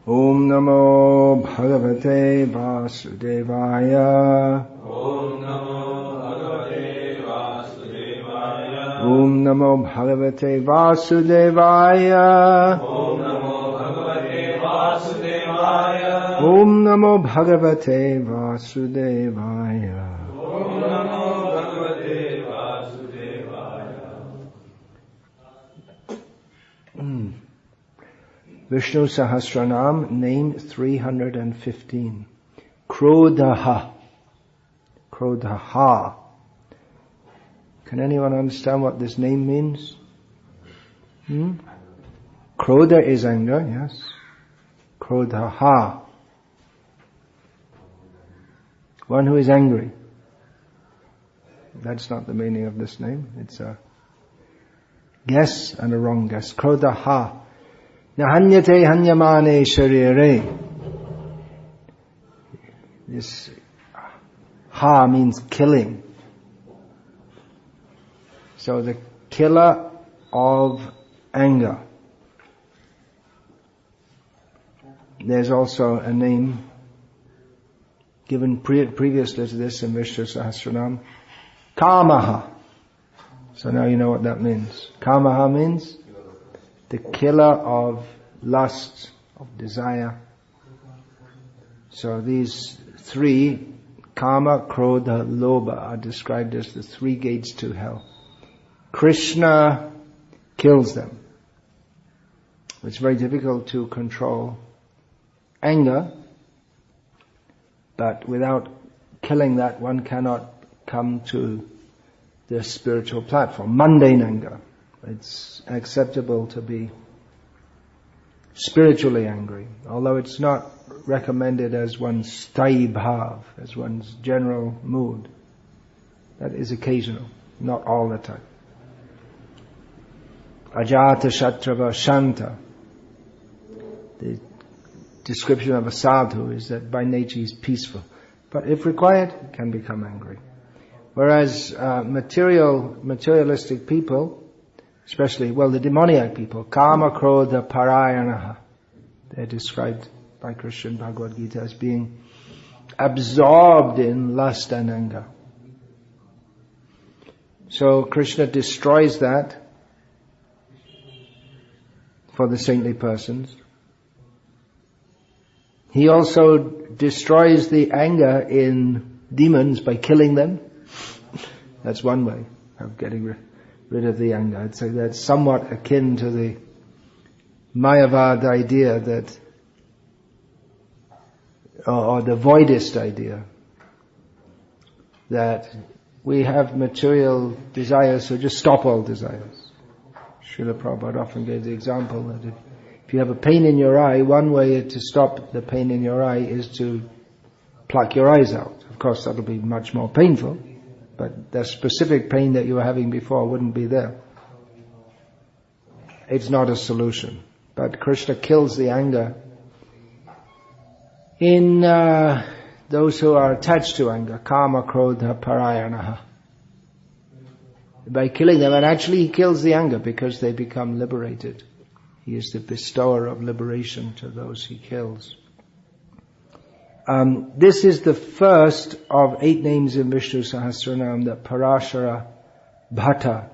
Om Namo Bhagavate Vasudevaya. Om Namo Bhagavate Vasudevaya. Om Namo Bhagavate Vasudevaya. Om Namo Bhagavate Vasudevaya. Om Namo Bhagavate Vasudevaya. Om Namo Bhagavate Vasudevaya. Vishnu Sahasranama, name 315. Krodhaha. Krodhaha. Can anyone understand what this name means? Krodha is anger, yes. Krodhaha. One who is angry. That's not the meaning of this name. It's a guess and a wrong guess. Krodhaha. Nahanyate hanyamane sharire. This ha means killing. So the killer of anger. There's also a name given previously to this in Vishnu Sahasranama. Kamaha. So now you know what that means. Kamaha means the killer of lust, of desire. So these three, Kama, Krodha, Lobha, are described as the three gates to hell. Krishna kills them. It's very difficult to control anger, but without killing that, one cannot come to the spiritual platform. Mundane anger. It's acceptable to be spiritually angry, although it's not recommended as one's sthayi bhav, as one's general mood. That is occasional, not all the time. Ajata shatrava shanta. The description of a sadhu is that by nature he's peaceful, but if required, can become angry. Whereas materialistic people, especially, the demoniac people, kama, krodha, parayanaha, they're described by Krishna in Bhagavad Gita as being absorbed in lust and anger. So Krishna destroys that for the saintly persons. He also destroys the anger in demons by killing them. That's one way of getting rid of the anger. I'd say that's somewhat akin to the Mayavad idea that, or the voidist idea, that we have material desires, so just stop all desires. Srila Prabhupada often gave the example that if you have a pain in your eye, one way to stop the pain in your eye is to pluck your eyes out. Of course, that'll be much more painful, but the specific pain that you were having before wouldn't be there. It's not a solution. But Krishna kills the anger in those who are attached to anger, kama, krodha, parayanaha. By killing them, and actually he kills the anger because they become liberated. He is the bestower of liberation to those he kills. This is the first of 8 names in Vishnu Sahasranam that Parashara Bhatta,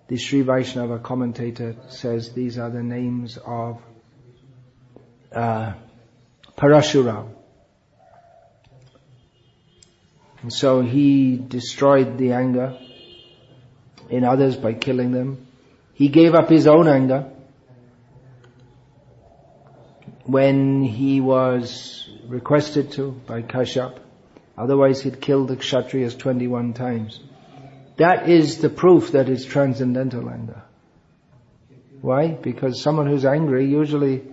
the Sri Vaishnava commentator, says these are the names of Parashuram. And so he destroyed the anger in others by killing them. He gave up his own anger when he was requested to by Kashyap. Otherwise he'd killed the Kshatriyas 21 times. That is the proof that it's transcendental anger. Why? Because someone who's angry, usually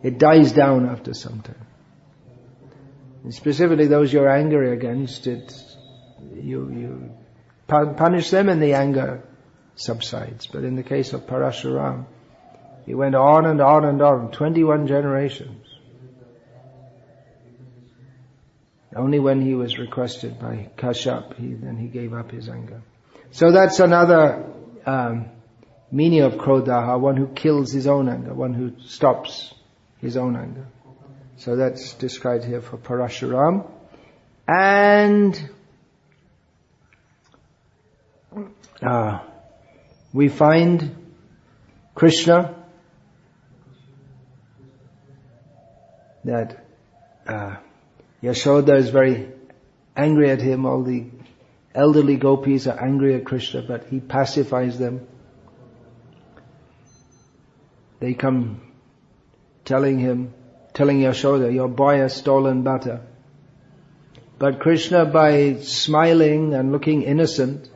it dies down after some time. And specifically those you're angry against, you punish them and the anger subsides. But in the case of Parashuram, he went on and on and on, 21 generations. Only when he was requested by Kashyap, then he gave up his anger. So that's another meaning of Krodhaha, one who kills his own anger, one who stops his own anger. So that's described here for Parashuram. And we find Krishna, that Yashoda is very angry at him. All the elderly gopis are angry at Krishna, but he pacifies them. They come telling Yashoda, your boy has stolen butter. But Krishna, by smiling and looking innocent,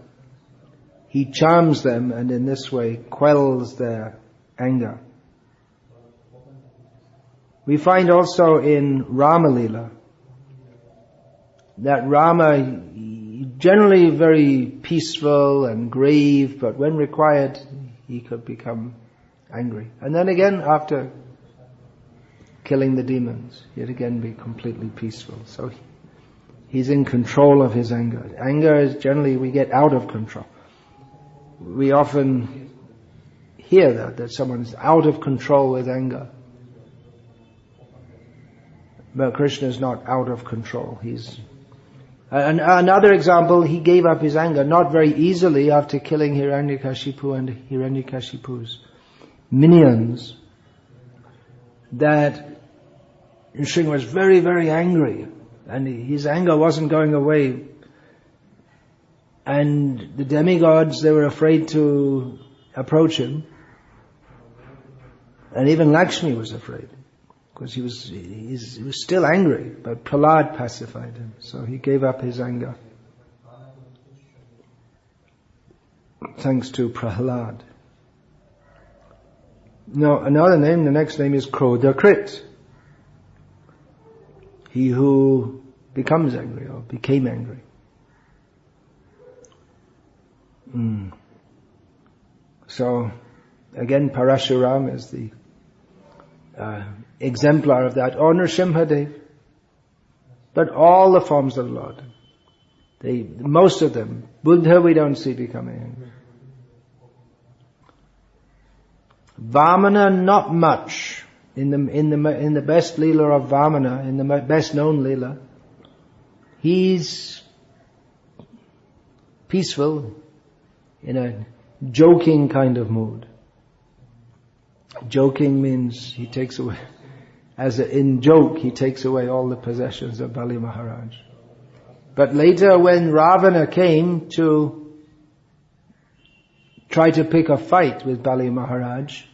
he charms them, and in this way quells their anger. We find also in Rama Leela that Rama, generally very peaceful and grave, but when required, he could become angry. And then again, after killing the demons, he'd again be completely peaceful. So he's in control of his anger. Anger is generally, we get out of control. We often hear that someone is out of control with anger. But Krishna is not out of control. Another example, he gave up his anger not very easily after killing Hiranyakashipu and Hiranyakashipu's minions. That Nrsimha was very, very angry, and his anger wasn't going away. And the demigods, they were afraid to approach him. And even Lakshmi was afraid, because he was still angry, but Prahlad pacified him. So he gave up his anger. Thanks to Prahlad. Now, another name, the next name is Krodhakrt. He who becomes angry or became angry. So, again, Parashuram is the exemplar of that, or Nrsimhadev. But all the forms of the Lord, most of them, Buddha we don't see becoming angry. Vamana, not much. In the best Leela of Vamana, in the best known Leela, he's peaceful in a joking kind of mood. Joking means he takes away, in joke, he takes away all the possessions of Bali Maharaj. But later when Ravana came to try to pick a fight with Bali Maharaj,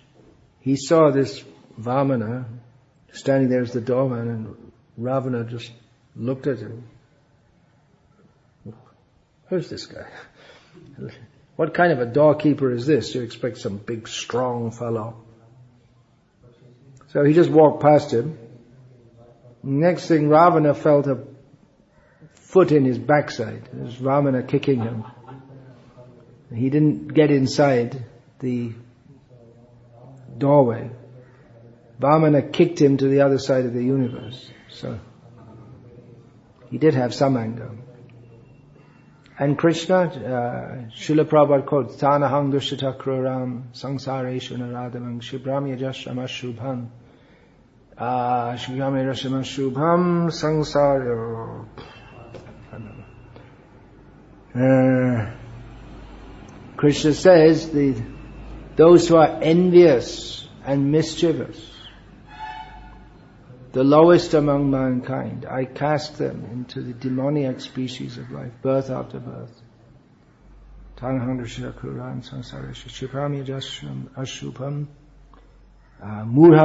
he saw this Vamana standing there as the doorman, and Ravana just looked at him. Who's this guy? What kind of a doorkeeper is this? You expect some big strong fellow. So he just walked past him. Next thing, Ravana felt a foot in his backside. It was Vamana kicking him. He didn't get inside the doorway. Vamana kicked him to the other side of the universe. So he did have some anger. And Krishna, Srila Prabhupada quotes, Tanahang dushyatakruram samsareshu naradamang shibramya jashrama shubham shibramya jashrama shubham sangsar. Krishna says, those who are envious and mischievous, the lowest among mankind, I cast them into the demoniac species of life, birth after birth. Murha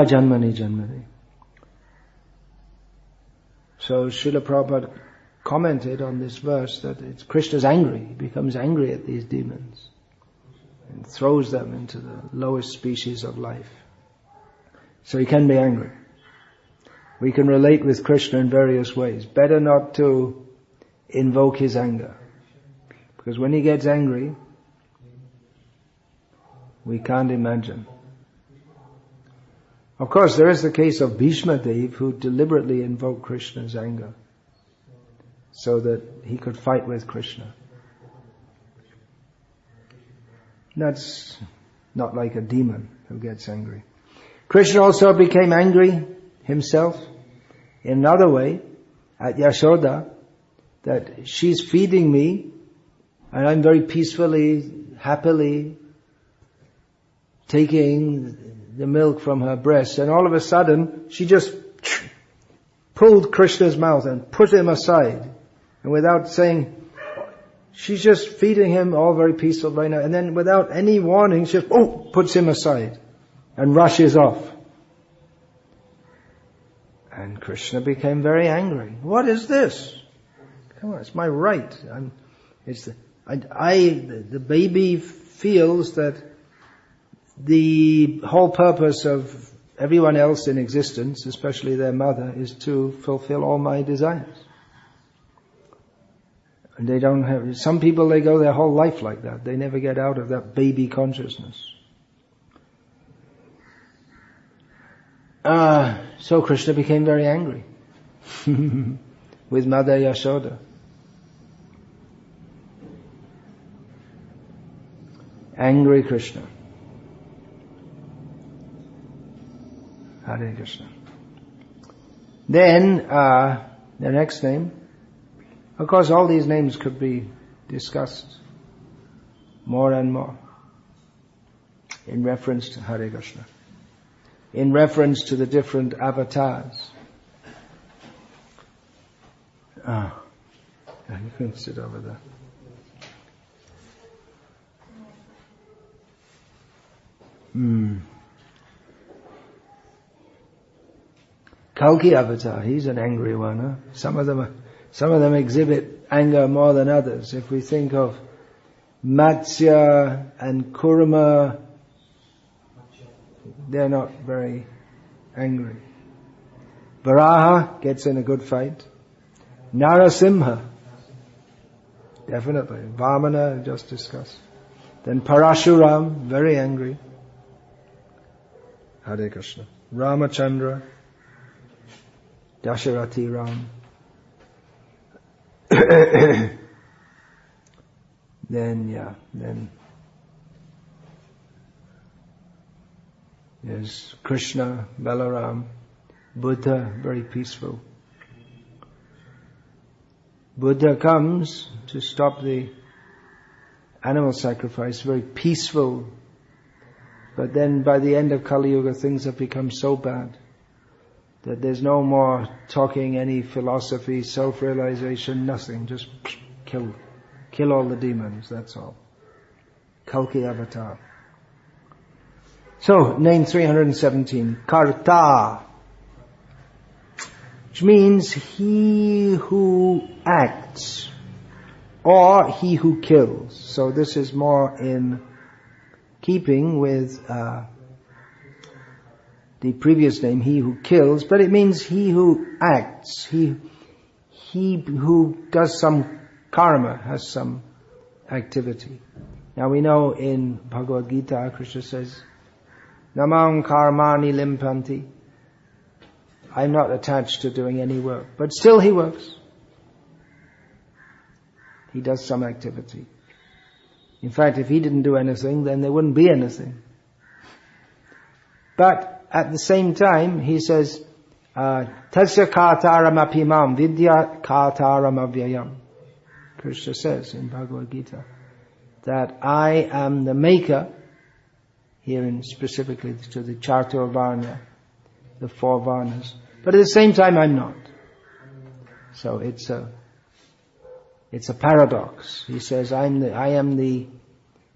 janmani janmani. So Srila Prabhupada commented on this verse that Krishna's angry. He becomes angry at these demons and throws them into the lowest species of life. So he can be angry. We can relate with Krishna in various ways. Better not to invoke his anger, because when he gets angry, we can't imagine. Of course, there is the case of Bhishma Dev, who deliberately invoked Krishna's anger so that he could fight with Krishna. That's not like a demon who gets angry. Krishna also became angry himself. In another way, at Yashoda, that she's feeding me and I'm very peacefully, happily taking the milk from her breast, and all of a sudden she just pulled Krishna's mouth and put him aside, and without saying, she's just feeding him all very peaceful right now, and then without any warning she just puts him aside and rushes off. And Krishna became very angry. What is this? Come on, it's my right. The baby feels that the whole purpose of everyone else in existence, especially their mother, is to fulfill all my desires. And they don't have, some people, they go their whole life like that. They never get out of that baby consciousness. So Krishna became very angry with Mother Yashoda. Angry Krishna. Hare Krishna. Then, the next name, of course all these names could be discussed more and more in reference to Hare Krishna, in reference to the different avatars. You can sit over there. Kalki avatar, he's an angry one. Huh? Some of them exhibit anger more than others. If we think of Matsya and Kurma, they're not very angry. Varaha gets in a good fight. Narasimha, definitely. Vamana, just discussed. Then Parashuram, very angry. Hare Krishna. Ramachandra, Dasharati Ram. Then there's Krishna, Balaram, Buddha, very peaceful. Buddha comes to stop the animal sacrifice, very peaceful. But then by the end of Kali Yuga, things have become so bad that there's no more talking, any philosophy, self-realization, nothing. Just kill all the demons, that's all. Kalki avatar. So, name 317, Karta, which means he who acts, or he who kills. So this is more in keeping with the previous name, he who kills, but it means he who acts, he who does some karma, has some activity. Now we know in Bhagavad Gita, Krishna says, Namam karmani limpanti. I'm not attached to doing any work, but still he works. He does some activity. In fact, if he didn't do anything, then there wouldn't be anything. But at the same time, he says, Tasya kartaram apimam vidya kartaram avyayam. Krishna says in Bhagavad Gita that I am the maker, here in specifically to the Chaturvarna, the four varnas. But at the same time, I'm not. So it's a paradox. He says, I am the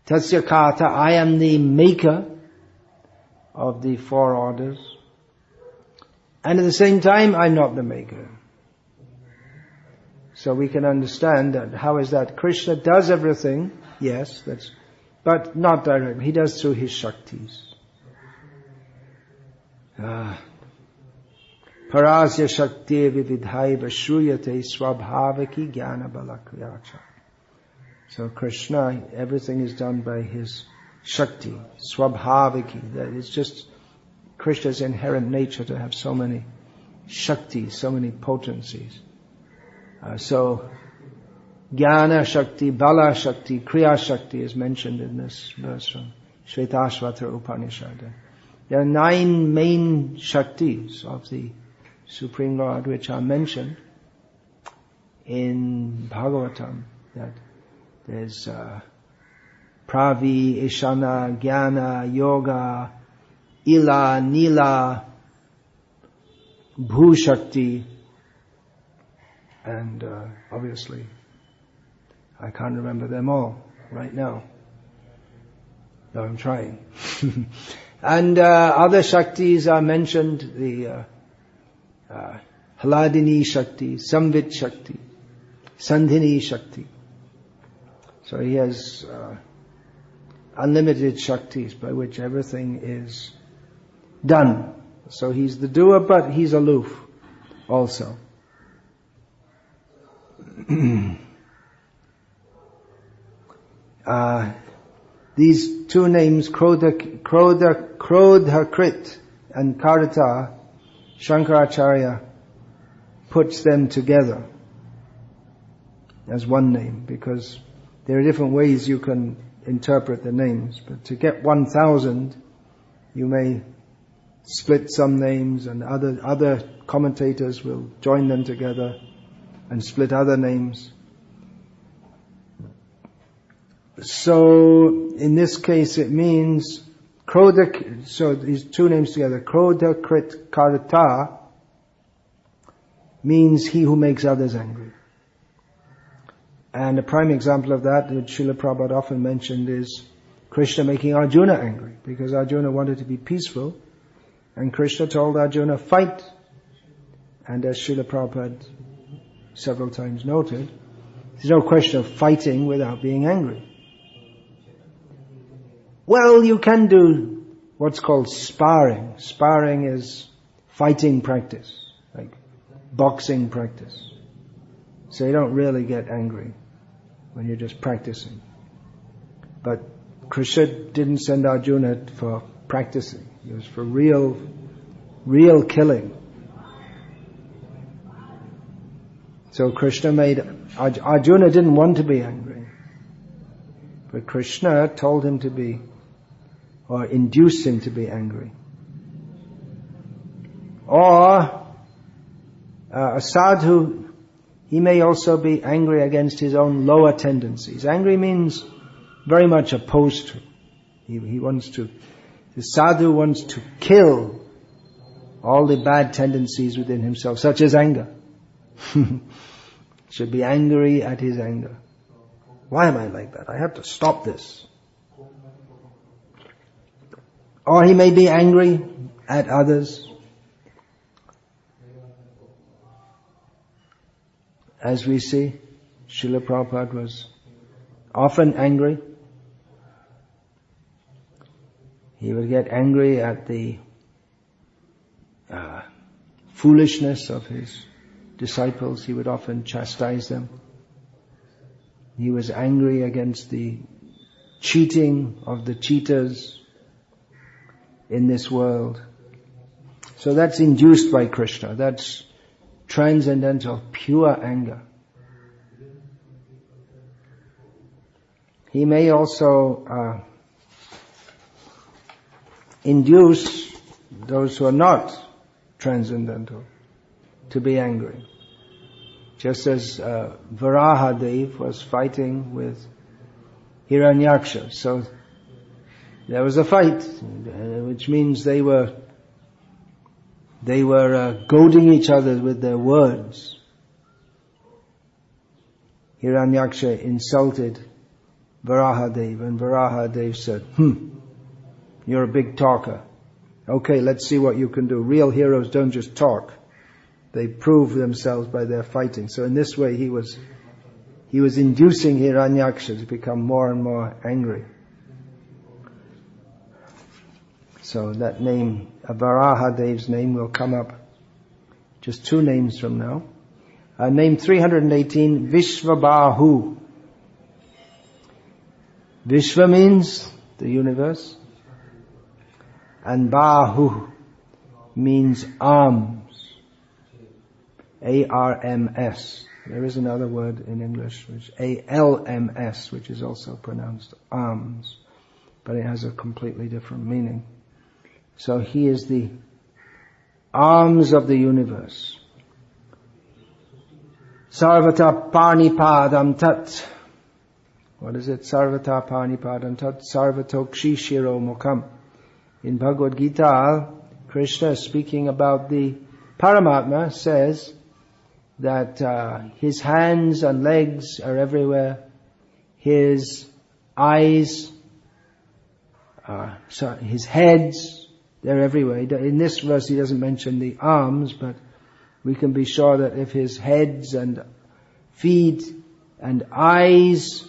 Tasya Karta, I am the maker of the four orders. And at the same time, I'm not the maker. So we can understand that how is that? Krishna does everything, yes, but not directly. He does through his Shaktis. Parasya Shakti Vividhaiva Shruyate Swabhavaki Jnana Balakriyacha. So Krishna, everything is done by his Shakti, Swabhavaki. That is just Krishna's inherent nature to have so many Shaktis, so many potencies. So Jnana Shakti, Bala Shakti, Kriya Shakti is mentioned in this verse from Shvetashvatra Upanishad. There are 9 main Shaktis of the Supreme Lord, which are mentioned in Bhagavatam, that there's Pravi, Ishana, Jnana, Yoga, Ila, Nila, Bhu-Shakti, and obviously I can't remember them all right now, though I'm trying. And other Shaktis are mentioned, the Haladini Shakti, Samvit Shakti, Sandhini Shakti. So he has unlimited Shaktis by which everything is done. So he's the doer, but he's aloof also. These two names, Krodhakrt and Karta, Shankaracharya puts them together as one name, because there are different ways you can interpret the names. But to get 1,000, you may split some names, and other commentators will join them together and split other names. So in this case it means so these two names together, Krodhakrt Karta, means he who makes others angry. And a prime example of that Srila Prabhupada often mentioned is Krishna making Arjuna angry, because Arjuna wanted to be peaceful, and Krishna told Arjuna, fight. And as Srila Prabhupada several times noted, there's no question of fighting without being angry. Well, you can do what's called sparring. Sparring is fighting practice, like boxing practice. So you don't really get angry when you're just practicing. But Krishna didn't send Arjuna for practicing. It was for real killing. So Krishna Arjuna didn't want to be angry. But Krishna told him to be, or induced him to be angry. Or a sadhu, he may also be angry against his own lower tendencies. Angry means very much opposed to. The sadhu wants to kill all the bad tendencies within himself, such as anger. Should be angry at his anger. Why am I like that? I have to stop this. Or he may be angry at others. As we see, Srila Prabhupada was often angry. He would get angry at the foolishness of his disciples. He would often chastise them. He was angry against the cheating of the cheaters in this world. So that's induced by Krishna. That's transcendental, pure anger. He may also induce those who are not transcendental to be angry. Just as Varahadev was fighting with Hiranyaksha. So there was a fight, which means they were goading each other with their words. Hiranyaksha insulted Varahadev, and Varahadev said, you're a big talker. Okay, let's see what you can do. Real heroes don't just talk. They prove themselves by their fighting. So in this way he was inducing Hiranyaksha to become more and more angry. So that name, Varahadev's name, will come up just two names from now. Name 318, Visvabahuh. Vishva means the universe, and Bahu means arms. A-R-M-S. There is another word in English, which A-L-M-S, which is also pronounced arms, but it has a completely different meaning. So he is the arms of the universe. Sarvata panipadam tat. What is it? Sarvata panipadam tat sarvatokshi shiro mukham. In Bhagavad Gita, Krishna, speaking about the Paramatma, says that his hands and legs are everywhere. His eyes, his heads, they're everywhere. In this verse he doesn't mention the arms, but we can be sure that if his heads and feet and eyes,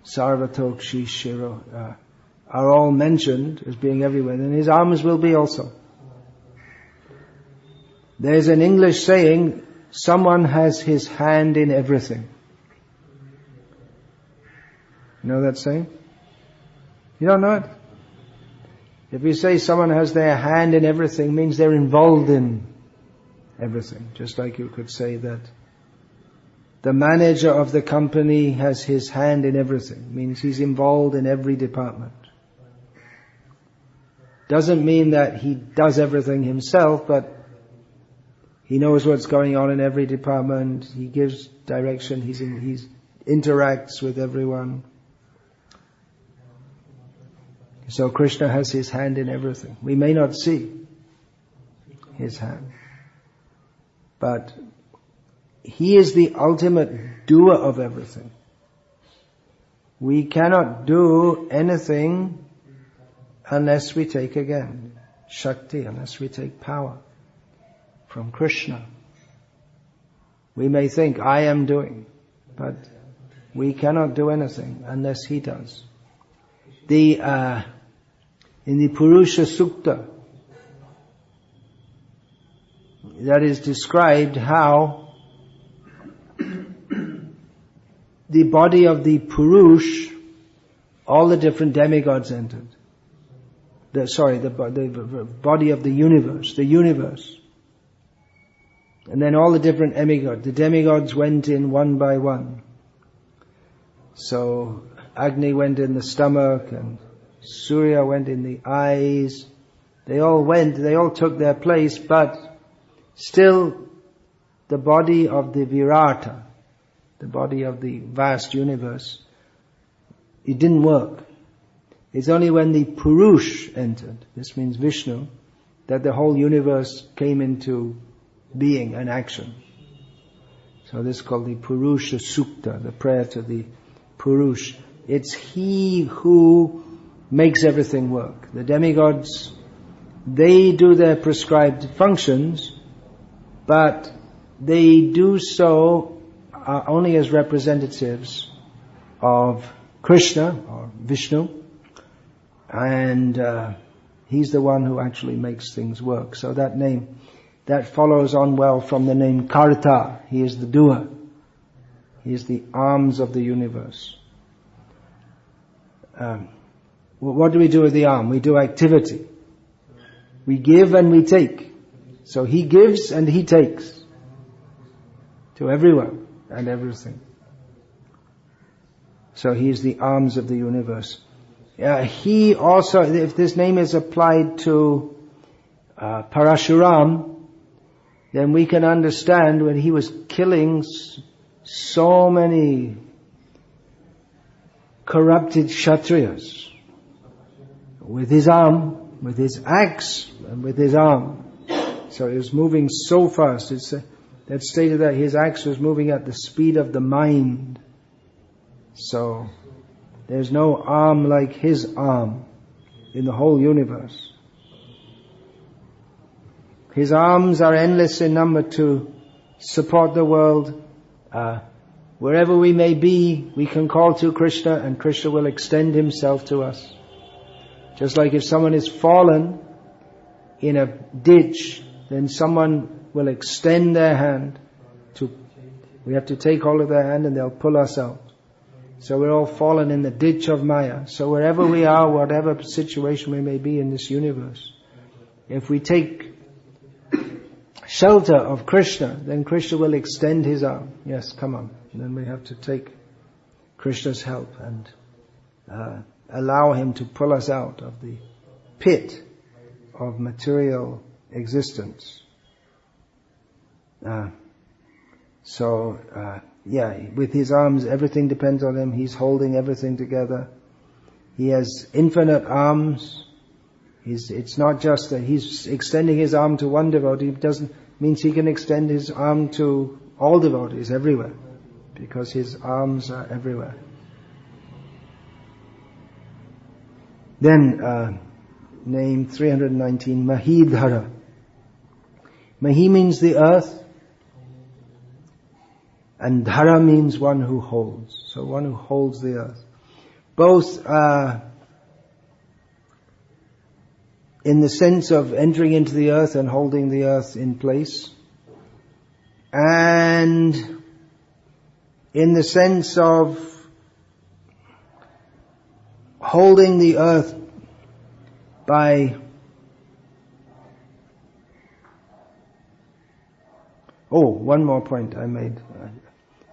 Sarvatokshi Shiro, are all mentioned as being everywhere, then his arms will be also. There's an English saying, someone has his hand in everything. You know that saying? You don't know it? If we say someone has their hand in everything, means they're involved in everything. Just like you could say that the manager of the company has his hand in everything. Means he's involved in every department. Doesn't mean that he does everything himself, but he knows what's going on in every department. He gives direction. He interacts with everyone. So Krishna has his hand in everything. We may not see his hand, but he is the ultimate doer of everything. We cannot do anything unless we take again Shakti, unless we take power from Krishna. We may think, I am doing, but we cannot do anything unless he does. In the Purusha Sukta, that is described how the body of the Purush, all the different demigods entered. The body of the universe. And then all the different the demigods went in one by one. So Agni went in the stomach, and Surya went in the eyes. They all took their place, but still the body of the Virata, the body of the vast universe, it didn't work. It's only when the Purush entered, this means Vishnu, that the whole universe came into being and action. So this is called the Purusha Sukta, the prayer to the Purush. It's he who makes everything work. The demigods, they do their prescribed functions, but they do so only as representatives of Krishna or Vishnu, and he's the one who actually makes things work. So that name, that follows on well from the name Karta. He is the doer. He is the arms of the universe. What do we do with the arm? We do activity. We give and we take. So he gives and he takes to everyone and everything. So he is the arms of the universe. He also, if this name is applied to Parashuram, then we can understand when he was killing so many corrupted Kshatriyas with his arm, with his axe, and with his arm. So he was moving so fast. That stated that his axe was moving at the speed of the mind. So there's no arm like his arm in the whole universe. His arms are endless in number to support the world. Wherever we may be, we can call to Krishna and Krishna will extend himself to us. Just like if someone is fallen in a ditch, then someone will extend their hand we have to take hold of their hand and they'll pull us out. So we're all fallen in the ditch of Maya. So wherever we are, whatever situation we may be in this universe, if we take shelter of Krishna, then Krishna will extend his arm. Yes, come on. And then we have to take Krishna's help and allow him to pull us out of the pit of material existence. With his arms, everything depends on him. He's holding everything together. He has infinite arms. It's not just that he's extending his arm to one devotee. It means he can extend his arm to all devotees everywhere, because his arms are everywhere. Then, name 319, Mahidharah. Mahi means the earth, and Dhara means one who holds. So one who holds the earth. Both in the sense of entering into the earth and holding the earth in place, and in the sense of holding the earth by one more point I made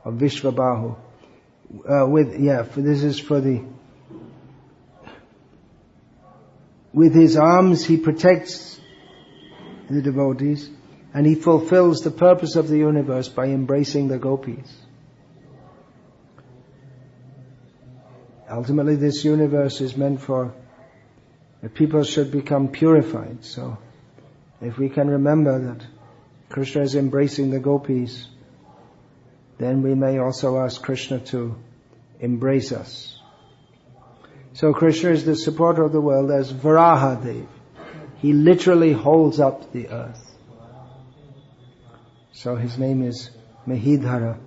of Visvabahuh. With his arms he protects the devotees, and he fulfills the purpose of the universe by embracing the gopis. Ultimately, this universe is meant for that people should become purified. So, if we can remember that Krishna is embracing the gopis, then we may also ask Krishna to embrace us. So Krishna is the supporter of the world as Varahadev. He literally holds up the earth. So his name is Mahidharah.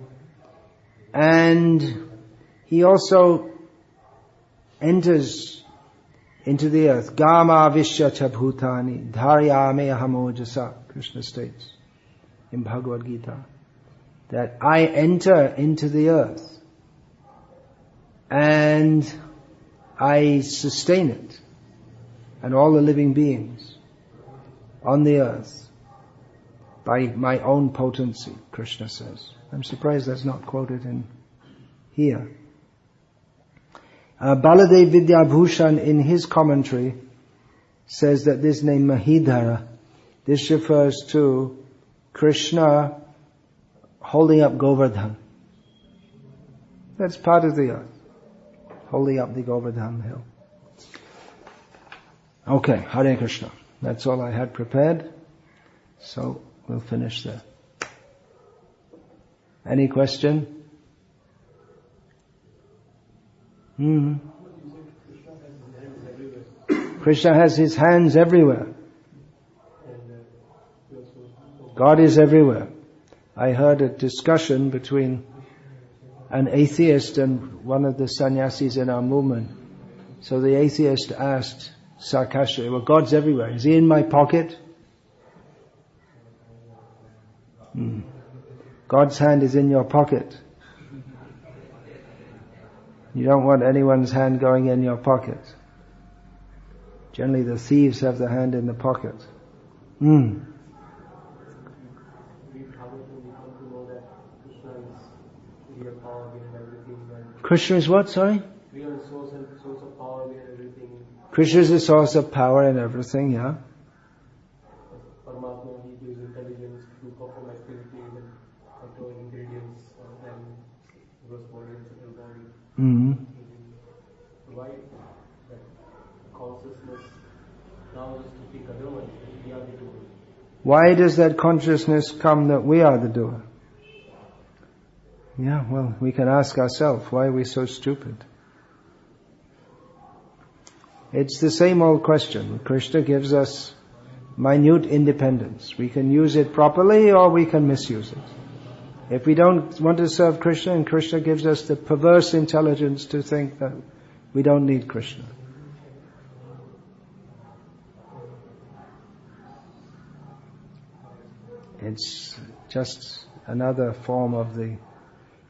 And he also enters into the earth. Gama vishyata bhutani dharyame ahamojasa, Krishna states in Bhagavad Gita, that I enter into the earth and I sustain it and all the living beings on the earth by my own potency, Krishna says. I'm surprised that's not quoted in here. Baladev Vidyabhushan in his commentary says that this name Mahidharah, this refers to Krishna holding up Govardhan. That's part of the earth, holding up the Govardhan hill. Okay, Hare Krishna. That's all I had prepared. So we'll finish there. Any question? Krishna has his hands everywhere. God is everywhere. I heard a discussion between an atheist and one of the sannyasis in our movement. So the atheist asked sarcastically, well, God's everywhere. Is he in my pocket? God's hand is in your pocket. You don't want anyone's hand going in your pocket. Generally the thieves have the hand in the pocket. Krishna is what, sorry? Real source of power and everything. Krishna is the source of power and everything, yeah. Paramatma, he gives intelligence to perform activities and control ingredients and gross body and subtle body. Why that consciousness now is to think otherwise, we are the doer? Why does that consciousness come that we are the doer? Yeah, well, we can ask ourselves, why are we so stupid? It's the same old question. Krishna gives us minute independence. We can use it properly or we can misuse it. If we don't want to serve Krishna, and Krishna gives us the perverse intelligence to think that we don't need Krishna. It's just another form of the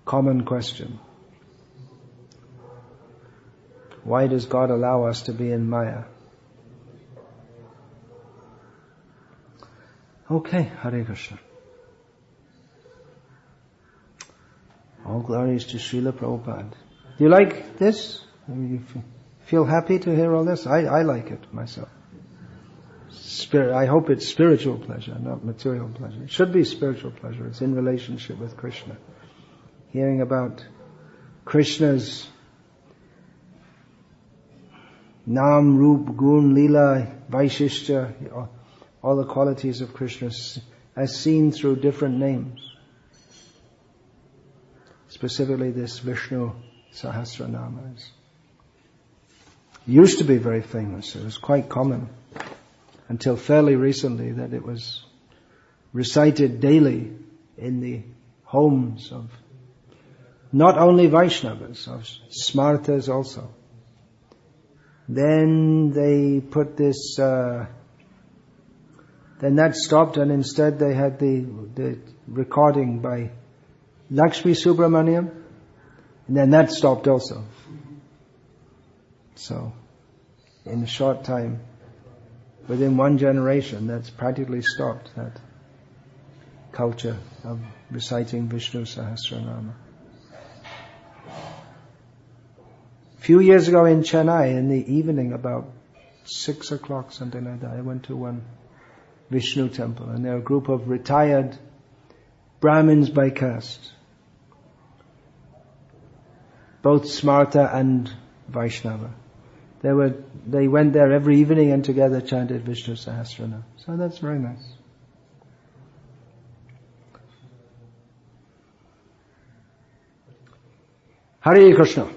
common question. Why does God allow us to be in Maya? Okay, Hare Krishna. All glories to Srila Prabhupada. Do you like this? You feel happy to hear all this? I like it myself. I hope it's spiritual pleasure, not material pleasure. It should be spiritual pleasure. It's in relationship with Krishna. Hearing about Krishna's Nam, Rup, Gun, Lila, Vaishishta, all the qualities of Krishna as seen through different names. Specifically this Vishnu Sahasranama. It used to be very famous. It was quite common until fairly recently that it was recited daily in the homes of not only Vaishnavas, of Smartas also. Then they put this, then that stopped, and instead they had the recording by Lakshmi Subramaniam, and then that stopped also. So, in a short time, within one generation, that's practically stopped, that culture of reciting Vishnu Sahasranama. A few years ago in Chennai, in the evening, about 6 o'clock, something like that, I went to one Vishnu temple, and there were a group of retired Brahmins by caste, both Smarta and Vaishnava. They went there every evening and together chanted Vishnu Sahasranama. So that's very nice. Hare Krishna.